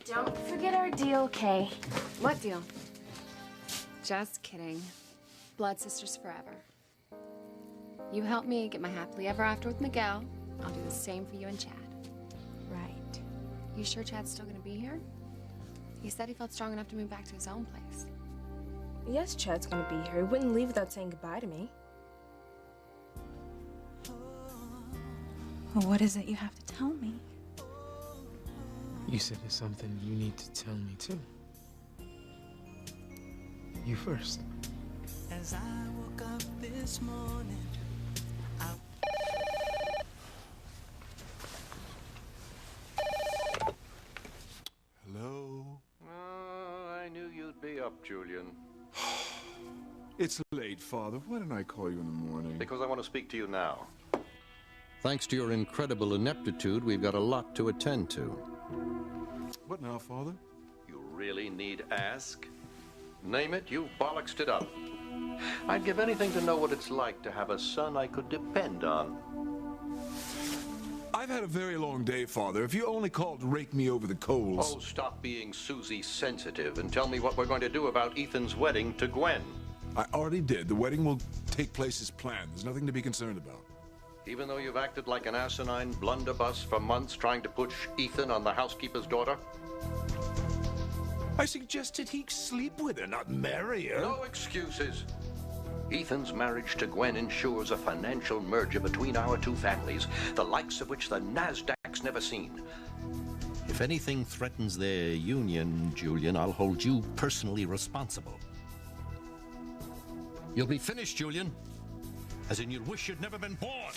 Don't forget our deal, Kay. What deal? Just kidding. Blood sisters forever. You help me get my happily ever after with Miguel. I'll do the same for you and Chad. Right. You sure Chad's still gonna be here? He said he felt strong enough to move back to his own place. Yes, Chad's gonna be here. He wouldn't leave without saying goodbye to me. Well, what is it you have to tell me? You said there's something you need to tell me, too. You first. As I woke up this morning, Hello? I knew you'd be up, Julian. It's late, Father. Why didn't I call you in the morning? Because I want to speak to you now. Thanks to your incredible ineptitude, we've got a lot to attend to. What now, Father? You really need ask? Name it, you bollocksed it up. I'd give anything to know what it's like to have a son I could depend on. I've had a very long day, Father. If you only called to rake me over the coals... Oh, stop being Susie sensitive and tell me what we're going to do about Ethan's wedding to Gwen. I already did. The wedding will take place as planned. There's nothing to be concerned about. Even though you've acted like an asinine blunderbuss for months trying to push Ethan on the housekeeper's daughter? I suggested he sleep with her, not marry her. No excuses. Ethan's marriage to Gwen ensures a financial merger between our two families, the likes of which the Nasdaq's never seen. If anything threatens their union, Julian, I'll hold you personally responsible. You'll be finished, Julian. As in, you'll wish you'd never been born.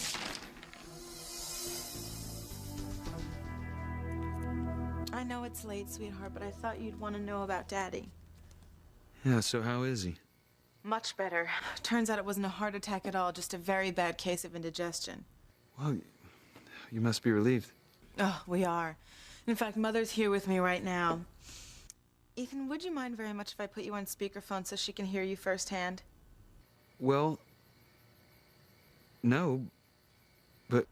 I know it's late, sweetheart, but I thought you'd want to know about Daddy. Yeah, so how is he? Much better. Turns out it wasn't a heart attack at all, just a very bad case of indigestion. Well, you must be relieved. Oh, we are. In fact, Mother's here with me right now. Ethan, would you mind very much if I put you on speakerphone so she can hear you firsthand? Well, no, but...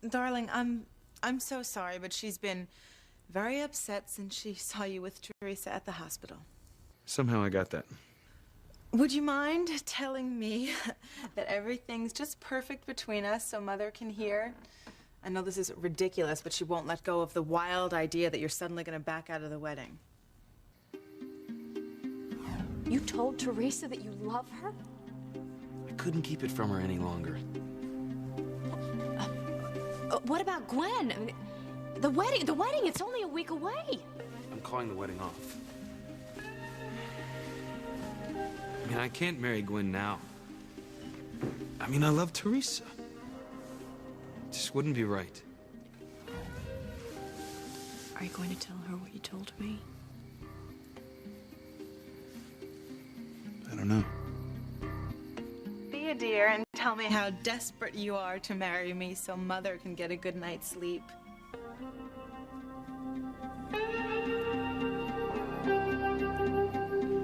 Darling, I'm so sorry, but she's been very upset since she saw you with Teresa at the hospital. Somehow I got that. Would you mind telling me that everything's just perfect between us so Mother can hear? I know this is ridiculous, but she won't let go of the wild idea that you're suddenly going to back out of the wedding. You told Teresa that you love her? I couldn't keep it from her any longer. What about Gwen? I mean, the wedding, it's only a week away. I'm calling the wedding off. I mean, I can't marry Gwen now. I mean, I love Teresa. It just wouldn't be right. Are you going to tell her what you told me? I don't know. Be a dear and tell me how desperate you are to marry me so Mother can get a good night's sleep.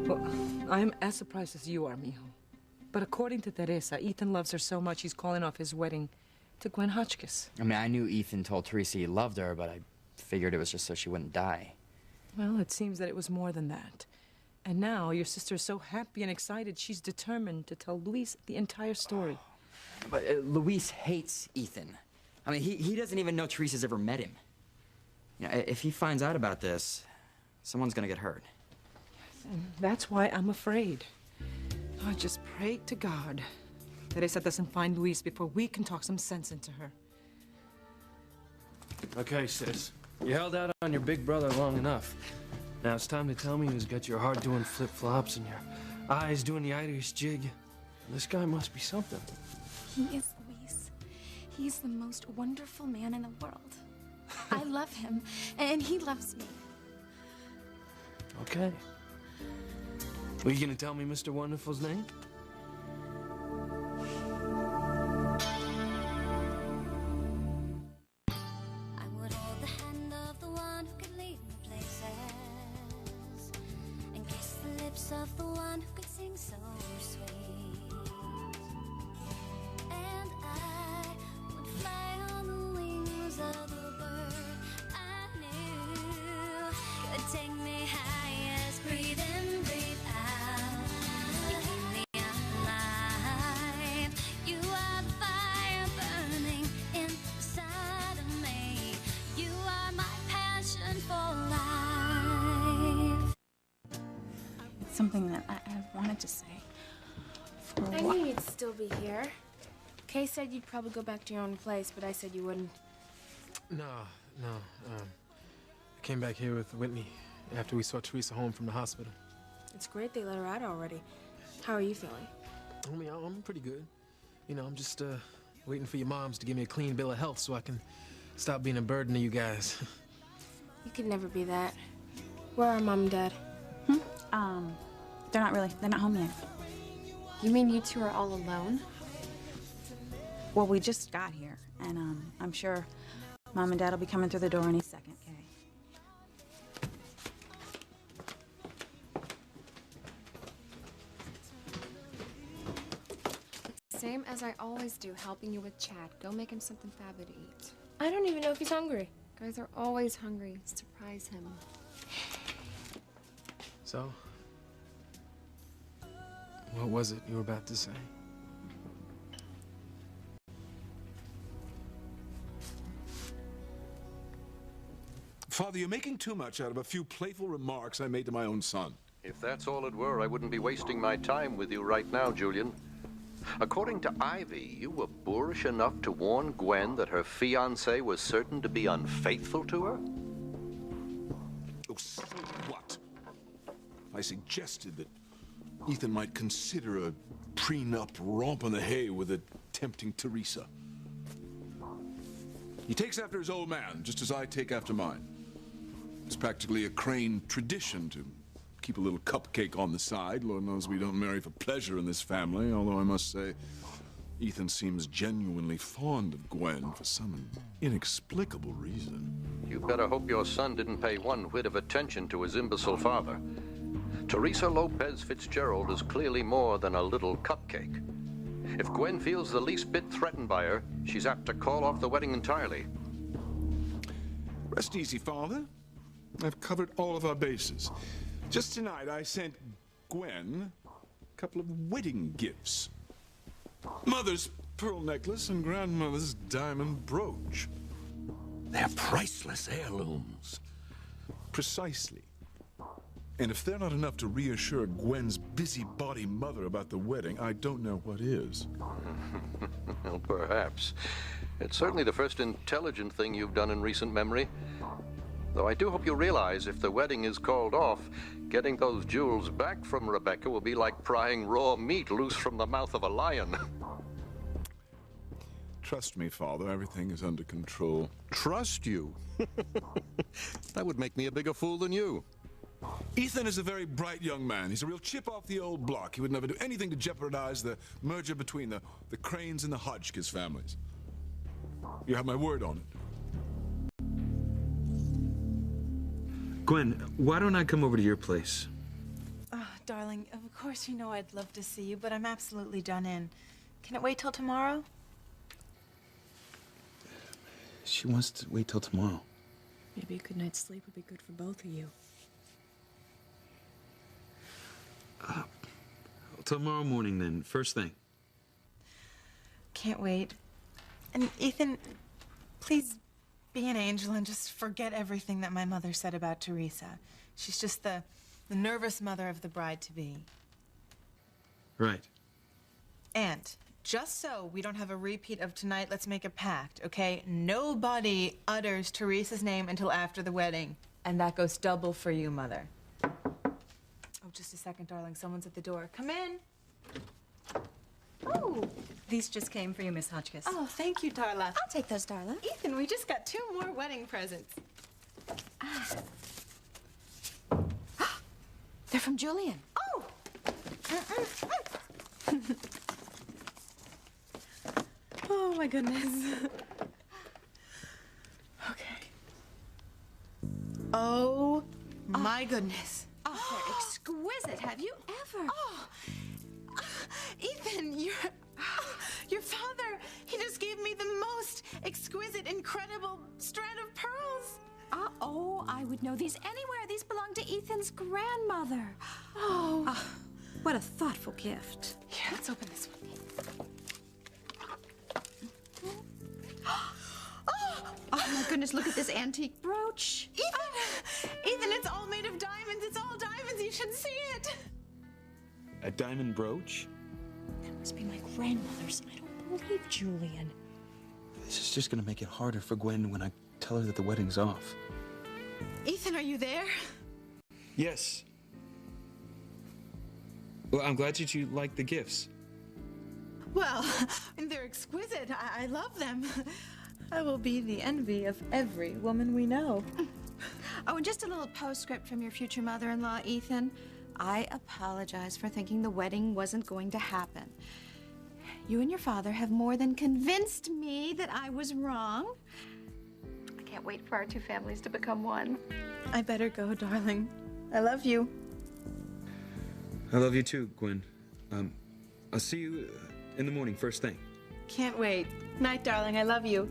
Well, I am as surprised as you are, mijo. But according to Teresa, Ethan loves her so much he's calling off his wedding to Gwen Hotchkiss. I mean, I knew Ethan told Teresa he loved her, but I figured it was just so she wouldn't die. Well, it seems that it was more than that. And now your sister is so happy and excited, she's determined to tell Luis the entire story. But Luis hates Ethan. I mean, he doesn't even know Teresa's ever met him. You know, if he finds out about this, someone's gonna get hurt. And that's why I'm afraid. I just pray to God Teresa doesn't find Luis before we can talk some sense into her. Okay, sis. You held out on your big brother long enough. Now it's time to tell me who's got your heart doing flip-flops and your eyes doing the Irish jig. This guy must be something. He is, Luis. He's the most wonderful man in the world. I love him, and he loves me. Okay. Are you gonna tell me Mr. Wonderful's name? I would hold the hand of the one who could lead me places, and kiss the lips of the one who could sing so sweet. And I would fly on the wings of the bird something that I wanted to say for a I while. knew you'd still be here. Kay said you'd probably go back to your own place, but I said you wouldn't. No. I came back here with Whitney after we saw Teresa home from the hospital. It's great they let her out already. How are you feeling? I mean, I'm pretty good. You know, I'm just waiting for your moms to give me a clean bill of health so I can stop being a burden to you guys. You could never be that. Where are Mom and Dad? They're not home yet. You mean you two are all alone? Well, we just got here, and I'm sure Mom and Dad will be coming through the door any second, Kay. Same as I always do, helping you with Chad. Go make him something fabby to eat. I don't even know if he's hungry. Guys are always hungry. Surprise him. So, what was it you were about to say? Father, you're making too much out of a few playful remarks I made to my own son. If that's all it were, I wouldn't be wasting my time with you right now, Julian. According to Ivy, you were boorish enough to warn Gwen that her fiancé was certain to be unfaithful to her? Oh, so what? I suggested that Ethan might consider a prenup romp in the hay with a tempting Teresa. He takes after his old man, just as I take after mine. It's practically a Crane tradition to keep a little cupcake on the side. Lord knows we don't marry for pleasure in this family, although I must say, Ethan seems genuinely fond of Gwen for some inexplicable reason. You better hope your son didn't pay one whit of attention to his imbecile father. Teresa Lopez Fitzgerald is clearly more than a little cupcake. If Gwen feels the least bit threatened by her, she's apt to call off the wedding entirely. Rest easy, Father. I've covered all of our bases. Just tonight, I sent Gwen a couple of wedding gifts. Mother's pearl necklace and grandmother's diamond brooch. They're priceless heirlooms. Precisely. And if they're not enough to reassure Gwen's busybody mother about the wedding, I don't know what is. Well, perhaps. It's certainly the first intelligent thing you've done in recent memory. Though I do hope you realize if the wedding is called off, getting those jewels back from Rebecca will be like prying raw meat loose from the mouth of a lion. Trust me, Father, everything is under control. Trust you? That would make me a bigger fool than you. Ethan is a very bright young man. He's a real chip off the old block. He would never do anything to jeopardize the merger between the Cranes and the Hodgkiss families. You have my word on it. Gwen, why don't I come over to your place? Oh, darling, of course you know I'd love to see you, but I'm absolutely done in. Can it wait till tomorrow? She wants to wait till tomorrow. Maybe a good night's sleep would be good for both of you. Tomorrow morning, then, first thing. Can't wait. And Ethan, please be an angel and just forget everything that my mother said about Teresa. She's just the nervous mother of the bride-to-be. Right. And just so we don't have a repeat of tonight, let's make a pact, okay? Nobody utters Teresa's name until after the wedding. And that goes double for you, Mother. Oh, just a second, darling. Someone's at the door. Come in. Oh, these just came for you, Miss Hotchkiss. Oh, thank you, Darla. I'll take those, Darla. Ethan, we just got 2 more wedding presents. They're from Julian. Oh! Oh, my goodness. Okay. Oh, my goodness. Oh, they're exquisite. Have you ever? Oh, Ethan, your father, he just gave me the most exquisite, incredible strand of pearls. Oh, I would know these anywhere. These belong to Ethan's grandmother. Oh. What a thoughtful gift. Here, let's open this one. Oh, my goodness, look at this antique brooch. Ethan, it's all made of diamonds. It's all diamonds. You should see it. A diamond brooch? That must be my grandmother's. I don't believe Julian. This is just gonna make it harder for Gwen when I tell her that the wedding's off. Ethan, are you there? Yes. Well, I'm glad that you like the gifts. Well, they're exquisite. I love them. I will be the envy of every woman we know. Oh, and just a little postscript from your future mother-in-law, Ethan. I apologize for thinking the wedding wasn't going to happen. You and your father have more than convinced me that I was wrong. I can't wait for our two families to become one. I better go, darling. I love you. I love you too, Gwen. I'll see you in the morning, first thing. Can't wait. Night, darling. I love you.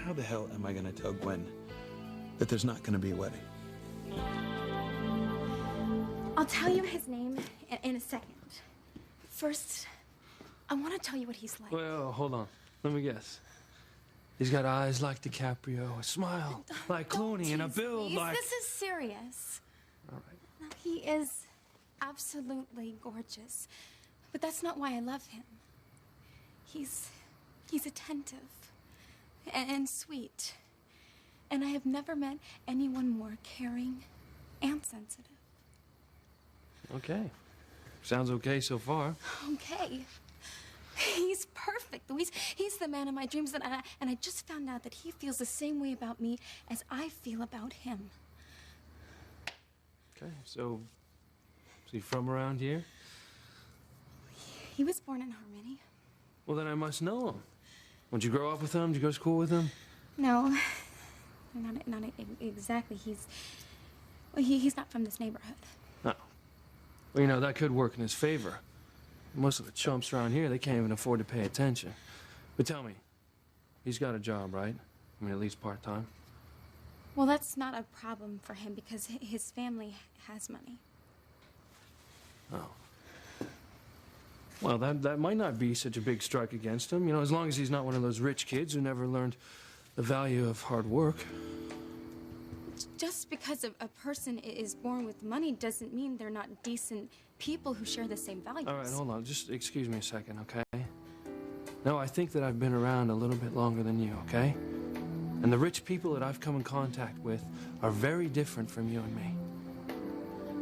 How the hell am I gonna tell Gwen that there's not gonna be a wedding? I'll tell you his name in a second. First, I want to tell you what he's like. Well, hold on. Let me guess. He's got eyes like DiCaprio, a smile like Clooney, and a build Please, like... this is serious. All right. Now, he is absolutely gorgeous, but that's not why I love him. He's attentive and sweet, and I have never met anyone more caring and sensitive. Okay. Sounds okay so far. Okay. He's perfect, Louise. He's the man of my dreams, and I just found out that he feels the same way about me as I feel about him. Okay, so is he from around here? He was born in Harmony. Well, then I must know him. Did you grow up with him? Did you go to school with him? No, not exactly. He's not from this neighborhood. No. Well, you know, that could work in his favor. Most of the chumps around here, they can't even afford to pay attention. But tell me, he's got a job, right? I mean, at least part-time. Well, that's not a problem for him because his family has money. Oh. Well, that might not be such a big strike against him, you know, as long as he's not one of those rich kids who never learned the value of hard work. Just because a person is born with money doesn't mean they're not decent people who share the same values. All right, hold on. Just excuse me a second, okay? No, I think that I've been around a little bit longer than you, okay? And the rich people that I've come in contact with are very different from you and me.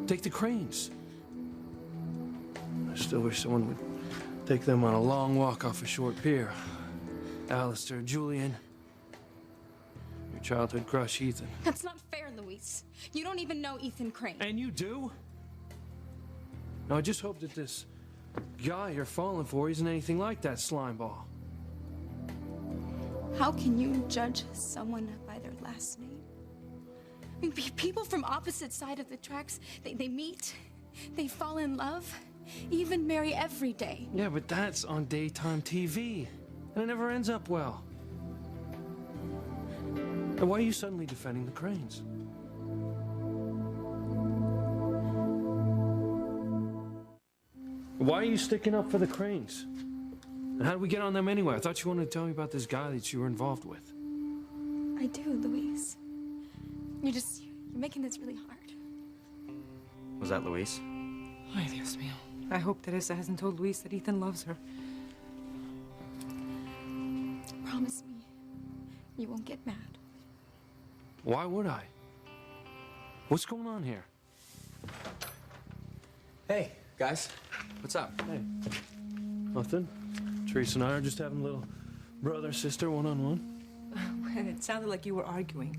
Take the Cranes. I still wish someone would take them on a long walk off a short pier. Alistair, Julian, your childhood crush, Ethan. That's not fair, Louise. You don't even know Ethan Crane. And you do? Now, I just hope that this guy you're falling for isn't anything like that slime ball. How can you judge someone by their last name? I mean, people from opposite side of the tracks, they meet, they fall in love, even marry every day. Yeah, but that's on daytime TV, and it never ends up well. And why are you suddenly defending the Cranes? Why are you sticking up for the Cranes? And how did we get on them anyway? I thought you wanted to tell me about this guy that you were involved with. I do, Louise. You're making this really hard. Was that Luis? Ay, Dios mío. I hope Teresa hasn't told Luis that Ethan loves her. Promise me you won't get mad. Why would I? What's going on here? Hey, guys. What's up? Hey. Nothing. Teresa and I are just having a little brother-sister one-on-one. It sounded like you were arguing.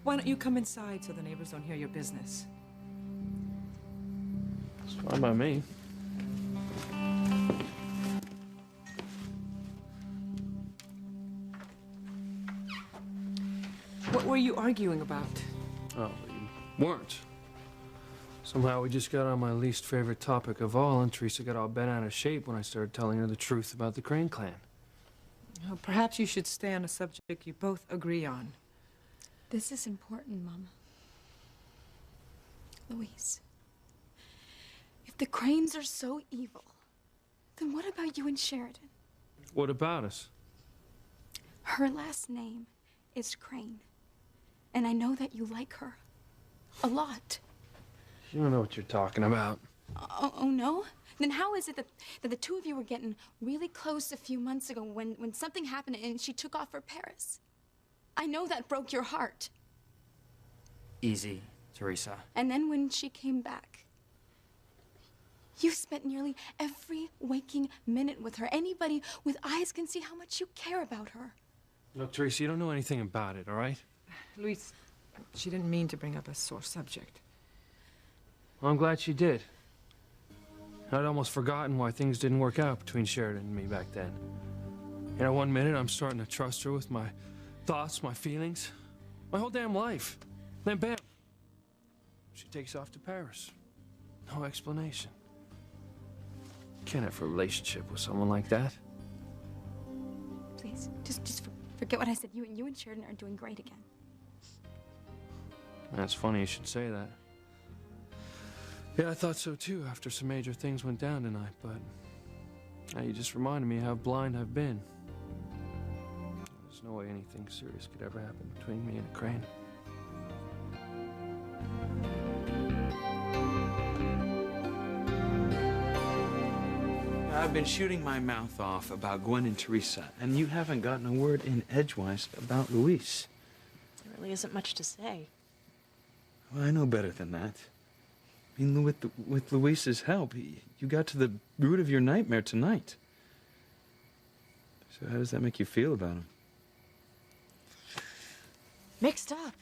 Why don't you come inside so the neighbors don't hear your business? It's fine by me. What were you arguing about? Oh, you weren't. Somehow we just got on my least favorite topic of all, and Teresa got all bent out of shape when I started telling her the truth about the Crane clan. Well, perhaps you should stay on a subject you both agree on. This is important, Mama. Louise, if the Cranes are so evil, then what about you and Sheridan? What about us? Her last name is Crane, and I know that you like her a lot. You don't know what you're talking about. Oh no? Then how is it that the two of you were getting really close a few months ago when something happened and she took off for Paris? I know that broke your heart. Easy, Teresa. And then when she came back, you spent nearly every waking minute with her. Anybody with eyes can see how much you care about her. Look, Teresa, you don't know anything about it, all right? Luis, she didn't mean to bring up a sore subject. Well, I'm glad she did. I'd almost forgotten why things didn't work out between Sheridan and me back then. You know, one minute I'm starting to trust her with my thoughts, my feelings, my whole damn life. Then bam, she takes off to Paris. No explanation. Can't have a relationship with someone like that. Please, just forget what I said. You and Sheridan are doing great again. That's funny you should say that. Yeah, I thought so too after some major things went down tonight, but now you just reminded me how blind I've been. There's no way anything serious could ever happen between me and Crane. I've been shooting my mouth off about Gwen and Teresa, and you haven't gotten a word in edgewise about Luis. There really isn't much to say. Well, I know better than that. I mean, with Luis's help, you got to the root of your nightmare tonight. So how does that make you feel about him? Mixed up.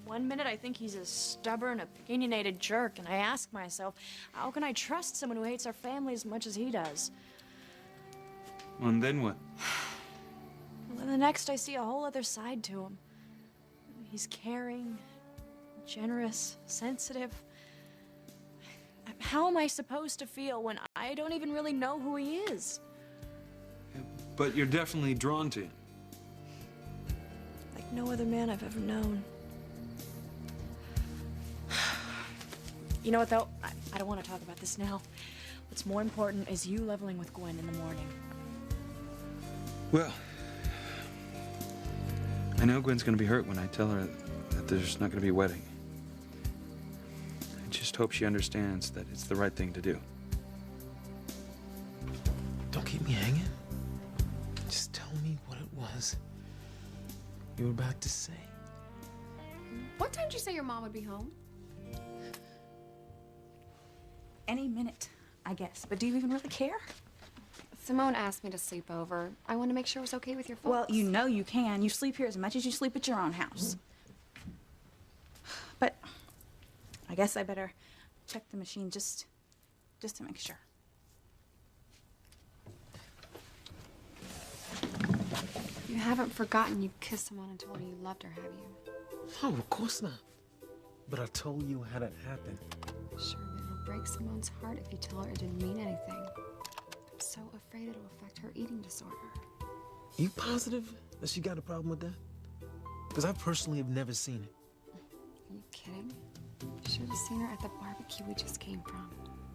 One minute I think he's a stubborn, opinionated jerk, and I ask myself, how can I trust someone who hates our family as much as he does? Well, and then what? Well, then the next I see a whole other side to him. He's caring, generous, sensitive. How am I supposed to feel when I don't even really know who he is? But you're definitely drawn to him. Like no other man I've ever known. You know what, though? I don't want to talk about this now. What's more important is you leveling with Gwen in the morning. Well, I know Gwen's gonna be hurt when I tell her that there's not gonna be a wedding. I just hope she understands that it's the right thing to do. Don't keep me hanging. Just tell me what it was you were about to say. What time did you say your mom would be home? Any minute, I guess. But do you even really care? Simone asked me to sleep over. I want to make sure it was okay with your folks. Well, you know you can. You sleep here as much as you sleep at your own house. But I guess I better check the machine just to make sure. You haven't forgotten you kissed Simone and told her you loved her, have you? Oh, of course not. But I told you how that happened. Sure, but it'll break Simone's heart if you tell her it didn't mean anything. I'm so afraid it'll affect her eating disorder. You positive that she got a problem with that? Because I personally have never seen it. Are you kidding? You should have seen her at the barbecue we just came from.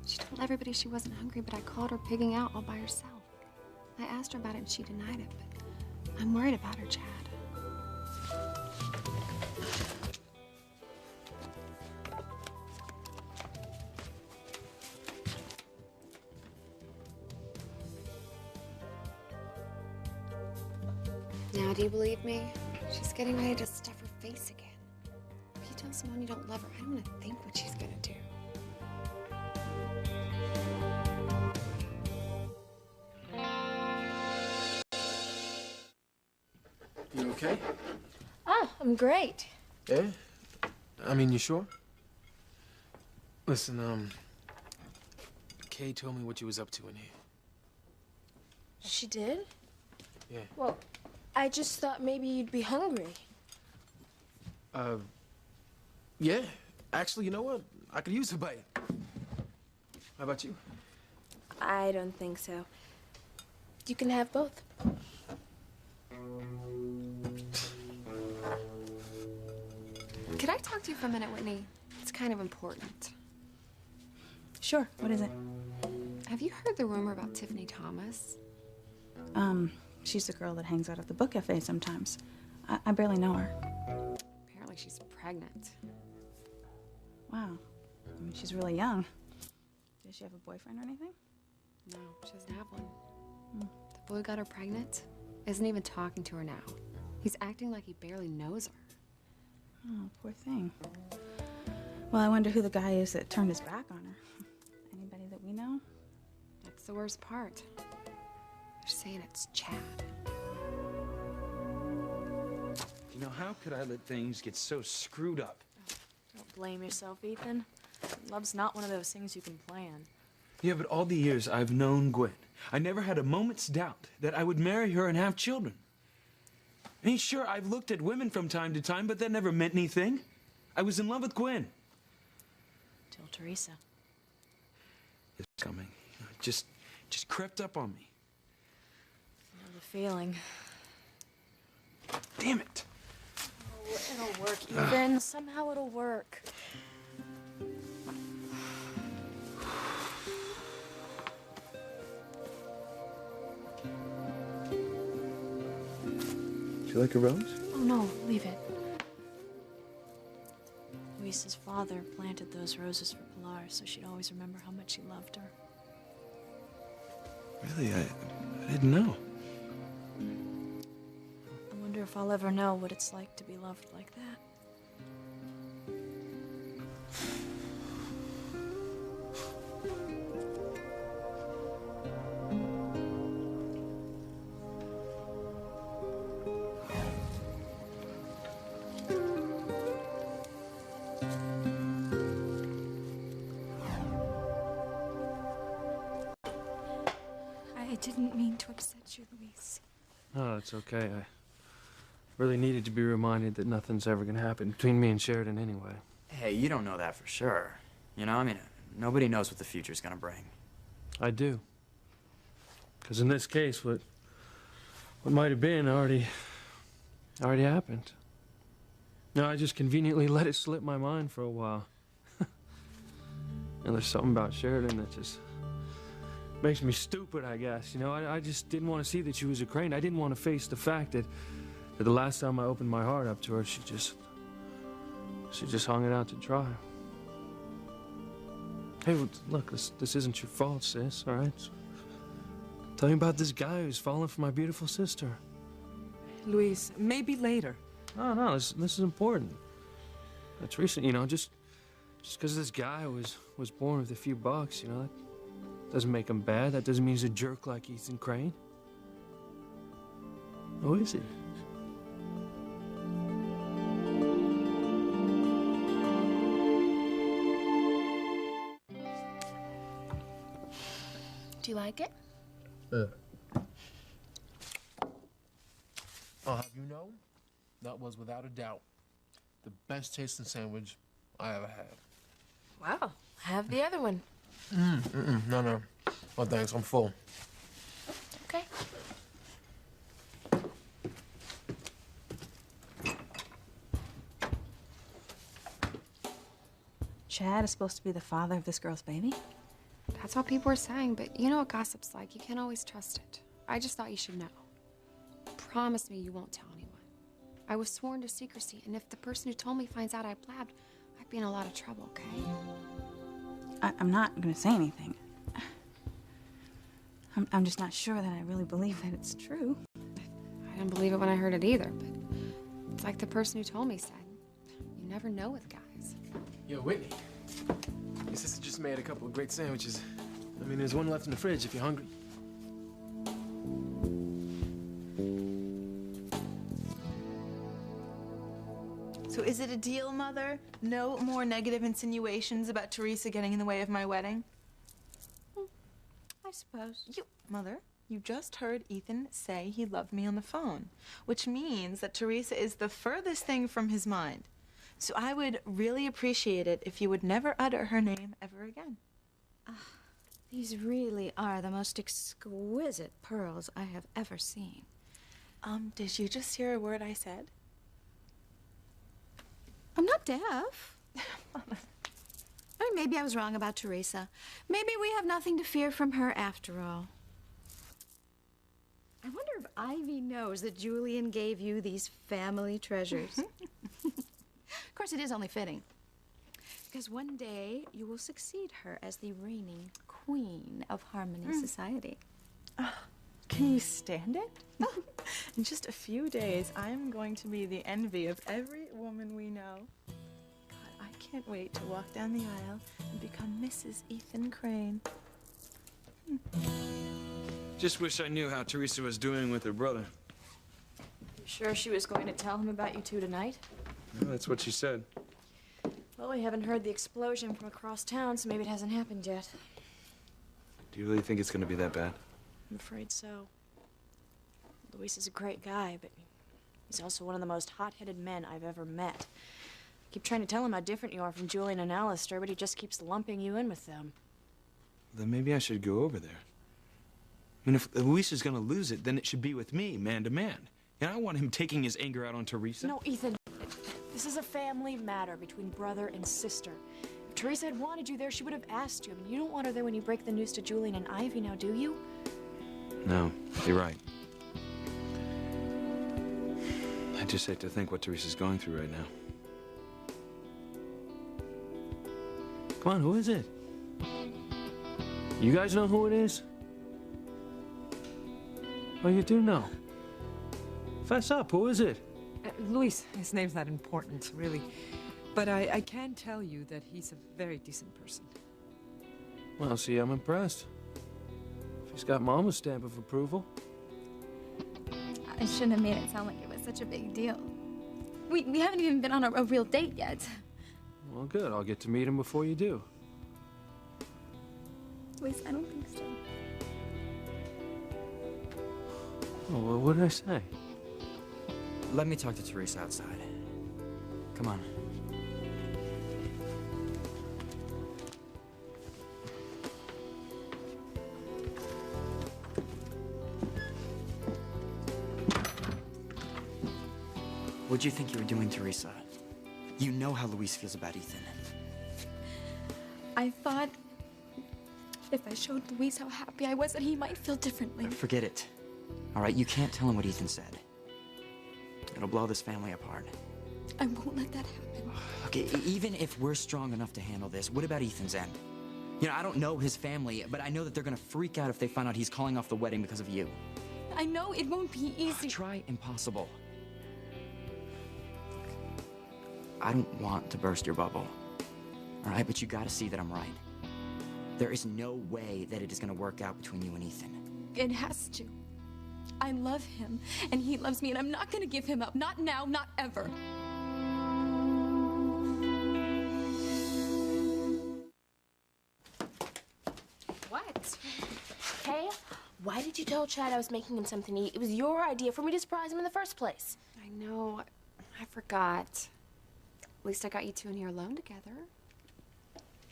She told everybody she wasn't hungry, but I called her pigging out all by herself. I asked her about it and she denied it, but I'm worried about her, Chad. Now, do you believe me? She's getting ready to stuff her face again. If you tell Simone you don't love her, I don't want to think what she's gonna do. You okay? Oh, I'm great. Yeah? I mean, you sure? Listen, Kay told me what you was up to in here. She did? Yeah. Well, I just thought maybe you'd be hungry. Yeah. Actually, you know what? I could use a bite. How about you? I don't think so. You can have both. Could I talk to you for a minute, Whitney? It's kind of important. Sure. What is it? Have you heard the rumor about Tiffany Thomas? She's the girl that hangs out at the book cafe sometimes. I barely know her. Apparently she's pregnant. Wow. I mean, she's really young. Does she have a boyfriend or anything? No, she doesn't have one. The boy who got her pregnant isn't even talking to her now. He's acting like he barely knows her. Oh, poor thing. Well, I wonder who the guy is that turned his back on her. Anybody that we know? That's the worst part. They're saying it's Chad. You know, how could I let things get so screwed up? Don't blame yourself, Ethan. Love's not one of those things you can plan. Yeah, but all the years I've known Gwen, I never had a moment's doubt that I would marry her and have children. I mean, sure, I've looked at women from time to time, but that never meant anything. I was in love with Gwen. Till Teresa. It's coming. It just crept up on me. I know the feeling. Damn it. Oh, it'll work, Ethan. Somehow it'll work. Do you like a rose? Oh, no, leave it. Luis's father planted those roses for Pilar so she'd always remember how much he loved her. Really? I didn't know. I wonder if I'll ever know what it's like to be loved like that. I didn't mean to upset you, Luis. Oh, it's okay. I really needed to be reminded that nothing's ever gonna happen between me and Sheridan anyway. Hey, you don't know that for sure. You know, I mean, nobody knows what the future's gonna bring. I do. Because in this case, what might have been already happened. No, I just conveniently let it slip my mind for a while. And there's something about Sheridan that just makes me stupid, I guess. You know, I just didn't want to see that she was a Crane. I didn't want to face the fact that the last time I opened my heart up to her, she just hung it out to dry. Hey, well, look, this isn't your fault, sis, all right? So, tell me about this guy who's falling for my beautiful sister. Luis, maybe later. No, this is important. Teresa, you know, just because this guy was born with a few bucks, you know, that doesn't make him bad. That doesn't mean he's a jerk like Ethan Crane. Who is he? Do you like it? I'll have you know, that was without a doubt the best tasting sandwich I ever had. Wow. Have the other one. No. Well, thanks. I'm full. Okay. Chad is supposed to be the father of this girl's baby? That's what people are saying, but you know what gossip's like. You can't always trust it. I just thought you should know. Promise me you won't tell anyone. I was sworn to secrecy, and if the person who told me finds out I blabbed, I'd be in a lot of trouble, okay? I'm not gonna say anything. I'm just not sure that I really believe that it's true. I didn't believe it when I heard it either, but it's like the person who told me said. You never know with guys. Yo, Whitney. Your sister just made a couple of great sandwiches. I mean, there's one left in the fridge if you're hungry. So is it a deal, Mother? No more negative insinuations about Teresa getting in the way of my wedding? I suppose. Mother, you just heard Ethan say he loved me on the phone, which means that Teresa is the furthest thing from his mind. So I would really appreciate it if you would never utter her name ever again. These really are the most exquisite pearls I have ever seen. Did you just hear a word I said? I'm not deaf. I mean, maybe I was wrong about Teresa. Maybe we have nothing to fear from her after all. I wonder if Ivy knows that Julian gave you these family treasures. Of course, it is only fitting. because one day you will succeed her as the reigning queen of Harmony Society. Can you stand it? In just a few days, I'm going to be the envy of every woman we know. God, I can't wait to walk down the aisle and become Mrs. Ethan Crane. Just wish I knew how Teresa was doing with her brother. You sure she was going to tell him about you two tonight? Well, that's what she said. Well, we haven't heard the explosion from across town, so maybe it hasn't happened yet. Do you really think it's gonna be that bad? I'm afraid so. Luis is a great guy, but he's also one of the most hot-headed men I've ever met. I keep trying to tell him how different you are from Julian and Alistair, but he just keeps lumping you in with them. Then maybe I should go over there. I mean, if Luis is gonna lose it, then it should be with me, man to man. And I don't want him taking his anger out on Teresa. No, Ethan. This is a family matter between brother and sister. If Teresa had wanted you there, she would have asked you. I mean, you don't want her there when you break the news to Julian and Ivy now, do you? No, you're right. I just hate to think what Teresa's going through right now. Come on, who is it? You guys know who it is? Oh, you do know. Fess up, who is it? Luis, his name's not important, really. But I can tell you that he's a very decent person. Well, see, I'm impressed. She's got Mama's stamp of approval. I shouldn't have made it sound like it was such a big deal. We haven't even been on a real date yet. Well, good. I'll get to meet him before you do. Luis, I don't think so. Oh, well, what did I say? Let me talk to Teresa outside. Come on. What'd you think you were doing, Teresa? You know how Luis feels about Ethan. I thought if I showed Luis how happy I was that he might feel differently. Forget it. All right, you can't tell him what Ethan said. It'll blow this family apart. I won't let that happen. Okay, even if we're strong enough to handle this, what about Ethan's end? You know, I don't know his family, but I know that they're gonna freak out if they find out he's calling off the wedding because of you. I know it won't be easy. Try impossible. I don't want to burst your bubble. All right, but you gotta see that I'm right. There is no way that it is gonna work out between you and Ethan. It has to. I love him, and he loves me, and I'm not gonna give him up. Not now, not ever. What? Hey, why did you tell Chad I was making him something to eat? It was your idea for me to surprise him in the first place. I know. I forgot. At least I got you two in here alone together.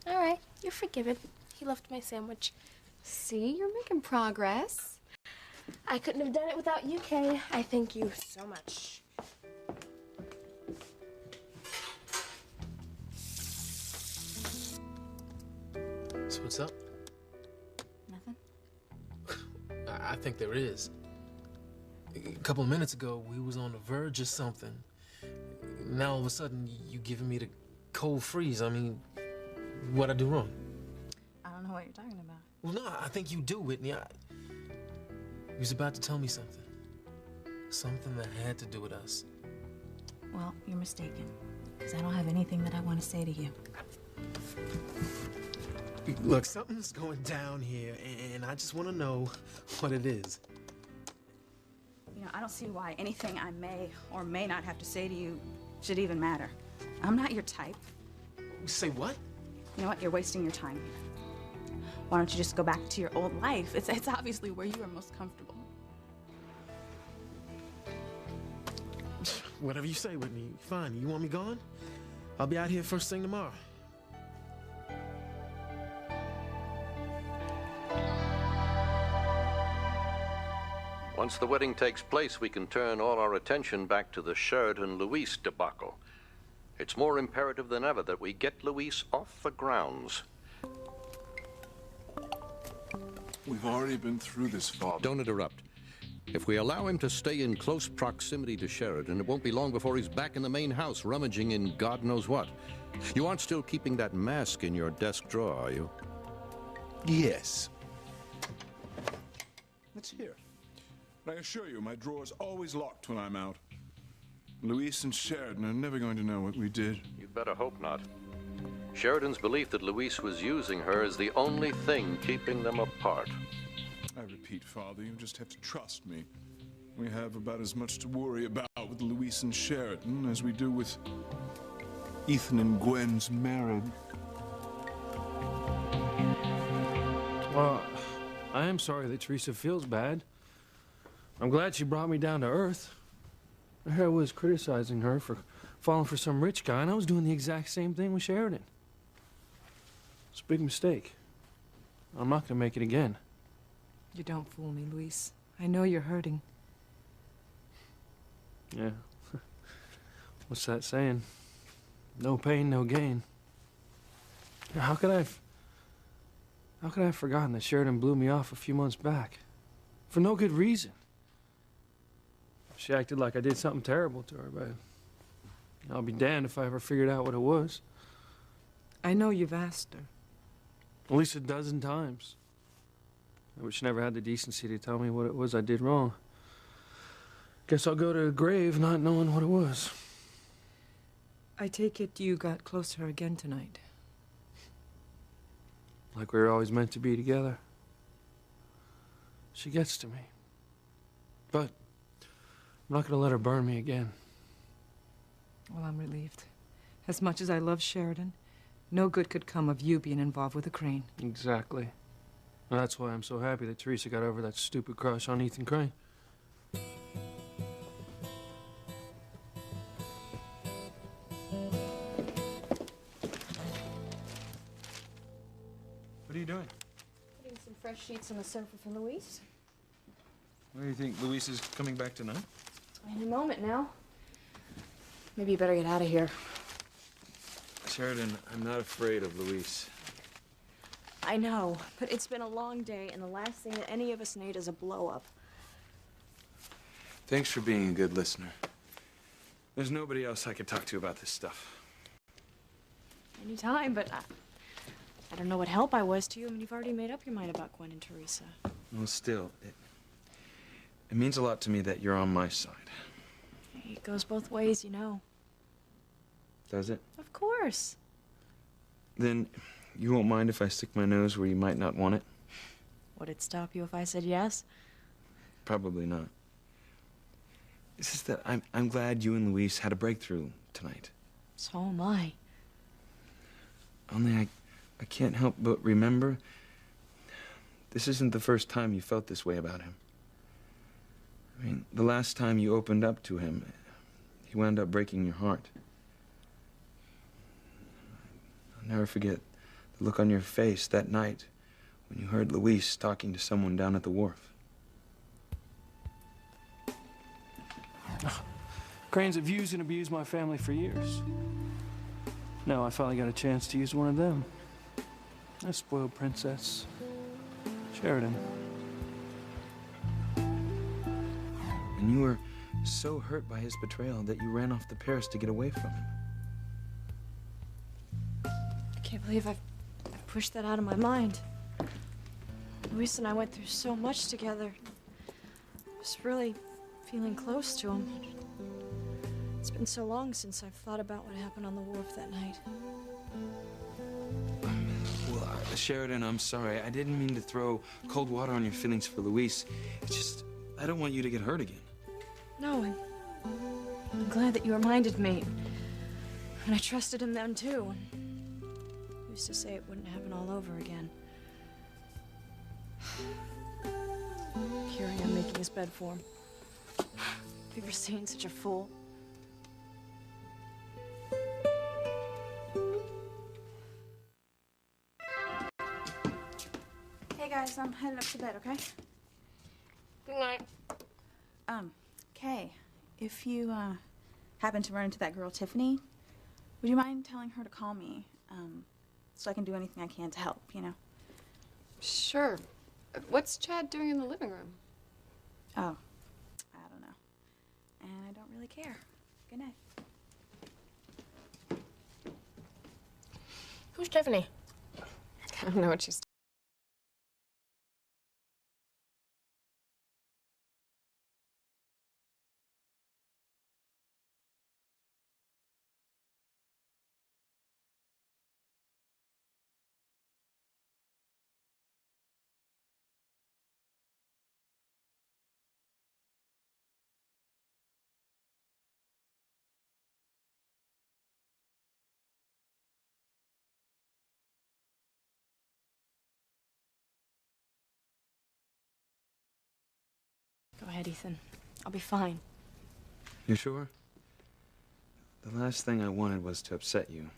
All right, you're forgiven. He left my sandwich. See, you're making progress. I couldn't have done it without you, Kay. I thank you so much. So what's up? Nothing. I think there is. A couple of minutes ago, we was on the verge of something. Now all of a sudden, you giving me the cold freeze. I mean, what'd I do wrong? I don't know what you're talking about. Well, no, I think you do, Whitney. You was about to tell me something. Something that had to do with us. Well, you're mistaken. Because I don't have anything that I want to say to you. Look, something's going down here, and I just want to know what it is. You know, I don't see why anything I may or may not have to say to you should even matter. I'm not your type. Say what? You know what? You're wasting your time. Why don't you just go back to your old life? It's obviously where you are most comfortable. Whatever you say, Whitney. Fine. You want me gone? I'll be out here first thing tomorrow. Once the wedding takes place, we can turn all our attention back to the Sheridan Luis debacle. It's more imperative than ever that we get Luis off the grounds. We've already been through this, Bob. Don't interrupt. If we allow him to stay in close proximity to Sheridan, it won't be long before he's back in the main house, rummaging in God knows what. You aren't still keeping that mask in your desk drawer, are you? Yes. Let's hear it. But I assure you, my drawer's always locked when I'm out. Louise and Sheridan are never going to know what we did. You'd better hope not. Sheridan's belief that Louise was using her is the only thing keeping them apart. I repeat, Father, you just have to trust me. We have about as much to worry about with Louise and Sheridan as we do with Ethan and Gwen's marriage. Well, I am sorry that Teresa feels bad. I'm glad she brought me down to earth. Here I was criticizing her for falling for some rich guy, and I was doing the exact same thing with Sheridan. It's a big mistake. I'm not gonna make it again. You don't fool me, Luis. I know you're hurting. Yeah. What's that saying? No pain, no gain. How could I have forgotten that Sheridan blew me off a few months back? For no good reason. She acted like I did something terrible to her, but I'll be damned if I ever figured out what it was. I know you've asked her. At least a dozen times. But she never had the decency to tell me what it was I did wrong. Guess I'll go to the grave not knowing what it was. I take it you got close to her again tonight. Like we were always meant to be together. She gets to me. But I'm not gonna let her burn me again. Well, I'm relieved. As much as I love Sheridan, no good could come of you being involved with a Crane. Exactly. And that's why I'm so happy that Teresa got over that stupid crush on Ethan Crane. What are you doing? Putting some fresh sheets on the sofa for Louise. Where do you think Louise is coming back tonight? In a moment now. Maybe you better get out of here. Sheridan, I'm not afraid of Louise. I know, but it's been a long day, and the last thing that any of us need is a blow-up. Thanks for being a good listener. There's nobody else I could talk to about this stuff. Anytime, but I don't know what help I was to you. I mean, you've already made up your mind about Gwen and Teresa. Well, still, it means a lot to me that you're on my side. It goes both ways, you know. Does it? Of course. Then you won't mind if I stick my nose where you might not want it? Would it stop you if I said yes? Probably not. It's just that I'm glad you and Louise had a breakthrough tonight. So am I. Only I can't help but remember this isn't the first time you felt this way about him. I mean, the last time you opened up to him, he wound up breaking your heart. I'll never forget the look on your face that night when you heard Louise talking to someone down at the wharf. Cranes have used and abused my family for years. Now I finally got a chance to use one of them. A spoiled princess. Sheridan. And you were so hurt by his betrayal that you ran off to Paris to get away from him. I can't believe I've pushed that out of my mind. Luis and I went through so much together. I was really feeling close to him. It's been so long since I've thought about what happened on the wharf that night. Well, Sheridan, I'm sorry. I didn't mean to throw cold water on your feelings for Louise. It's just, I don't want you to get hurt again. No, I'm glad that you reminded me. And I trusted him then, too. I used to say it wouldn't happen all over again. Here I am making his bed for him. Have you ever seen such a fool? Hey guys, I'm heading up to bed, okay? Good night. Kay, if you, happen to run into that girl, Tiffany, would you mind telling her to call me, so I can do anything I can to help, you know? Sure. What's Chad doing in the living room? Oh, really care. Good night. Who's Tiffany? I don't know what she's. Go ahead, Ethan. I'll be fine. You sure? The last thing I wanted was to upset you.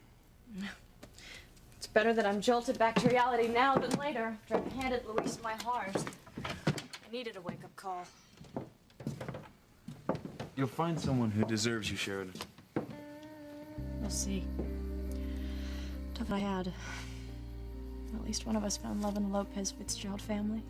It's better that I'm jolted back to reality now than later, after I've handed Luis my heart. I needed a wake-up call. You'll find someone who deserves you, Sheridan. We'll see. Tough I had. At least one of us found love in the Lopez Fitzgerald family.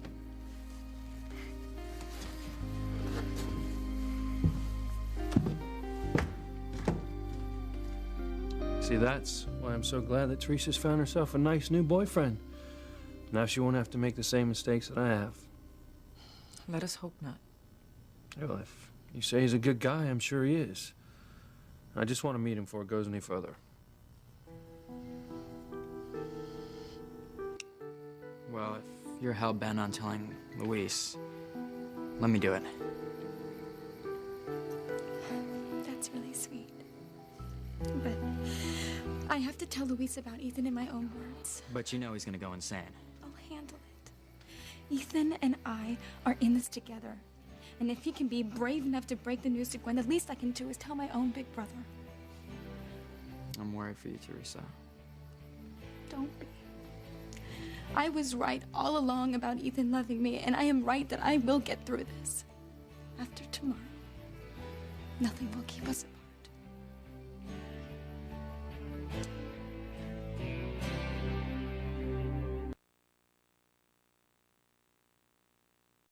See, that's why I'm so glad that Teresa's found herself a nice new boyfriend. Now she won't have to make the same mistakes that I have. Let us hope not. Well, if you say he's a good guy, I'm sure he is. I just want to meet him before it goes any further. Well, if you're hell-bent on telling Luis, let me do it. That's really sweet. But I have to tell Luis about Ethan in my own words. But you know he's gonna go insane. I'll handle it. Ethan and I are in this together. And if he can be brave enough to break the news to Gwen, the least I can do is tell my own big brother. I'm worried for you, Teresa. Don't be. I was right all along about Ethan loving me, and I am right that I will get through this. After tomorrow, nothing will keep us apart.